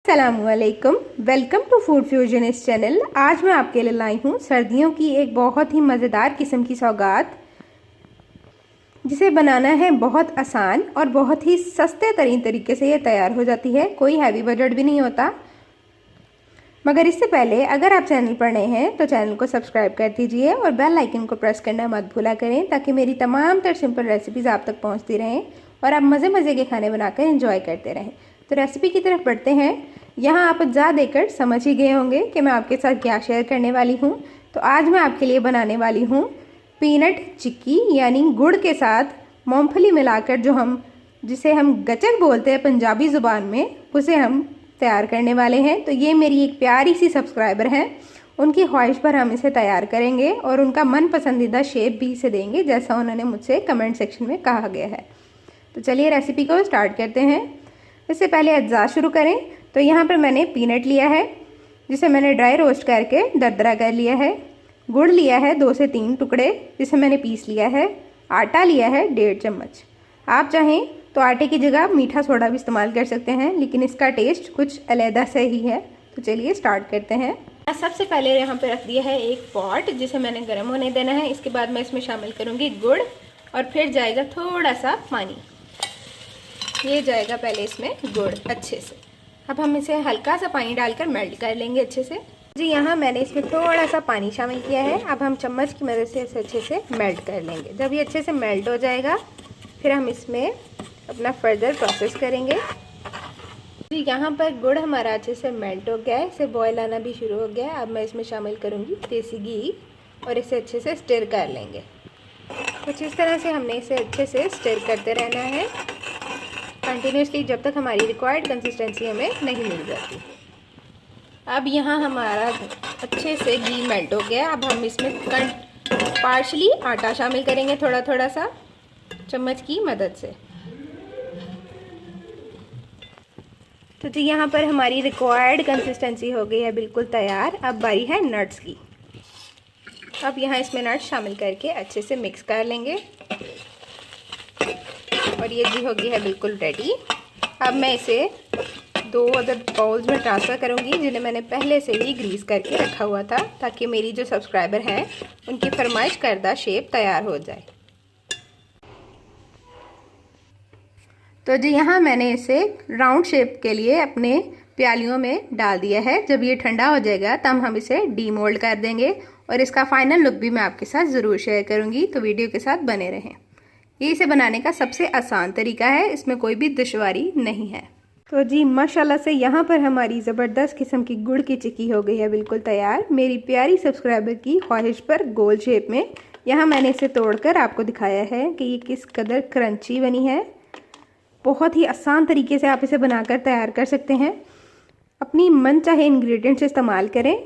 अस्सलामुअलैकुम, welcome to food फ्यूजनिस्ट channel. आज मैं आपके लिए लाई हूँ सर्दियों की एक बहुत ही मज़ेदार किस्म की सौगात, जिसे बनाना है बहुत आसान और बहुत ही सस्ते तरीन तरीके से ये तैयार हो जाती है। कोई हैवी बजट भी नहीं होता। मगर इससे पहले अगर आप चैनल पर नए हैं तो चैनल को सब्सक्राइब कर दीजिए और बेल आइकन को प्रेस करना मत भूला करें, ताकि मेरी तमाम तर सिंपल रेसिपीज़ आप तक पहुँचती रहें और आप मज़े मज़े के खाने बनाकर एंजॉय करते रहें। तो रेसिपी की तरफ बढ़ते हैं। यहाँ आप जा देकर समझ ही गए होंगे कि मैं आपके साथ क्या शेयर करने वाली हूँ। तो आज मैं आपके लिए बनाने वाली हूँ पीनट चिक्की, यानी गुड़ के साथ मूंगफली मिलाकर जिसे हम गचक बोलते हैं पंजाबी ज़ुबान में, उसे हम तैयार करने वाले हैं। तो ये मेरी एक प्यारी सी सब्सक्राइबर हैं, उनकी ख्वाहिश पर हम इसे तैयार करेंगे और उनका मन पसंदीदा शेप भी इसे देंगे, जैसा उन्होंने मुझसे कमेंट सेक्शन में कहा गया है। तो चलिए रेसिपी को स्टार्ट करते हैं। इससे पहले अज्जा शुरू करें। तो यहाँ पर मैंने पीनट लिया है, जिसे मैंने ड्राई रोस्ट करके दरदरा कर लिया है। गुड़ लिया है 2 से 3 टुकड़े, जिसे मैंने पीस लिया है। आटा लिया है 1.5 चम्मच। आप चाहें तो आटे की जगह मीठा सोडा भी इस्तेमाल कर सकते हैं, लेकिन इसका टेस्ट कुछ अलहदा से ही है। तो चलिए स्टार्ट करते हैं। सबसे पहले यहाँ पे रख दिया है एक पॉट, जिसे मैंने गर्म होने देना है। इसके बाद मैं इसमें शामिल करूँगी गुड़ और फिर जाएगा थोड़ा सा पानी। ये जाएगा पहले इसमें गुड़ अच्छे से। अब हम इसे हल्का सा पानी डालकर मेल्ट कर लेंगे अच्छे से। जी यहाँ मैंने इसमें थोड़ा सा पानी शामिल किया है। अब हम चम्मच की मदद से इसे अच्छे से मेल्ट कर लेंगे। जब ये अच्छे से मेल्ट हो जाएगा, फिर हम इसमें अपना फर्दर प्रोसेस करेंगे। जी यहाँ पर गुड़ हमारा अच्छे से मेल्ट हो गया है, इसे बॉयल आना भी शुरू हो गया है। अब मैं इसमें शामिल करूँगी देसी घी और इसे अच्छे से स्टिर कर लेंगे। कुछ इस तरह से हमने इसे अच्छे से स्टिर करते रहना है कंटिन्यूसली, जब तक हमारी रिक्वायर्ड कंसिस्टेंसी हमें नहीं मिल जाती। अब यहाँ हमारा अच्छे से घी मेल्ट हो गया। अब हम इसमें पार्शली आटा शामिल करेंगे, थोड़ा थोड़ा सा चम्मच की मदद से। तो जी यहाँ पर हमारी रिक्वायर्ड कंसिस्टेंसी हो गई है बिल्कुल तैयार। अब बारी है नट्स की। अब यहाँ इसमें नट्स शामिल करके अच्छे से मिक्स कर लेंगे और ये जी हो गई है बिल्कुल रेडी। अब मैं इसे 2 अदर बाउल्स में ट्रांसफ़र करूँगी, जिन्हें मैंने पहले से ही ग्रीस करके रखा हुआ था, ताकि मेरी जो सब्सक्राइबर हैं उनकी फरमाइश करदा शेप तैयार हो जाए। तो जी यहाँ मैंने इसे राउंड शेप के लिए अपने प्यालियों में डाल दिया है। जब ये ठंडा हो जाएगा तब हम इसे डीमोल्ड कर देंगे और इसका फाइनल लुक भी मैं आपके साथ ज़रूर शेयर करूँगी। तो वीडियो के साथ बने रहें। ये इसे बनाने का सबसे आसान तरीका है, इसमें कोई भी दुश्वारी नहीं है। तो जी माशाल्लाह से यहाँ पर हमारी ज़बरदस्त किस्म की गुड़ की चिक्की हो गई है बिल्कुल तैयार, मेरी प्यारी सब्सक्राइबर की ख्वाहिश पर गोल शेप में। यहाँ मैंने इसे तोड़कर आपको दिखाया है कि ये किस कदर क्रंची बनी है। बहुत ही आसान तरीके से आप इसे बनाकर तैयार कर सकते हैं। अपनी मन चाहे इंग्रेडिएंट्स इस्तेमाल करें,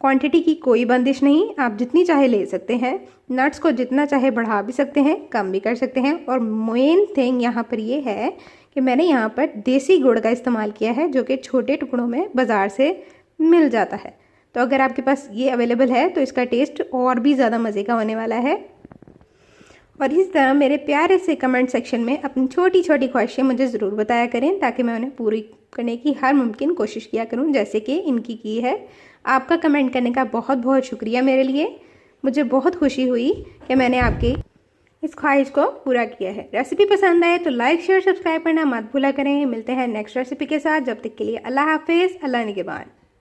क्वांटिटी की कोई बंदिश नहीं, आप जितनी चाहे ले सकते हैं। नट्स को जितना चाहे बढ़ा भी सकते हैं, कम भी कर सकते हैं। और मेन थिंग यहाँ पर ये है कि मैंने यहाँ पर देसी गुड़ का इस्तेमाल किया है, जो कि छोटे टुकड़ों में बाज़ार से मिल जाता है। तो अगर आपके पास ये अवेलेबल है तो इसका टेस्ट और भी ज़्यादा मज़े का होने वाला है। और इस तरह मेरे प्यारे से कमेंट सेक्शन में अपनी छोटी छोटी ख्वाहिशें मुझे ज़रूर बताया करें, ताकि मैं उन्हें पूरी करने की हर मुमकिन कोशिश किया करूं, जैसे कि इनकी की है। आपका कमेंट करने का बहुत बहुत शुक्रिया मेरे लिए। मुझे बहुत खुशी हुई कि मैंने आपकी इस ख्वाहिश को पूरा किया है। रेसिपी पसंद आए तो लाइक शेयर सब्सक्राइब करना मत भूला करें। मिलते हैं नेक्स्ट रेसिपी के साथ। जब तक के लिए अल्लाह हाफिज़, अल्लाह निगहबान।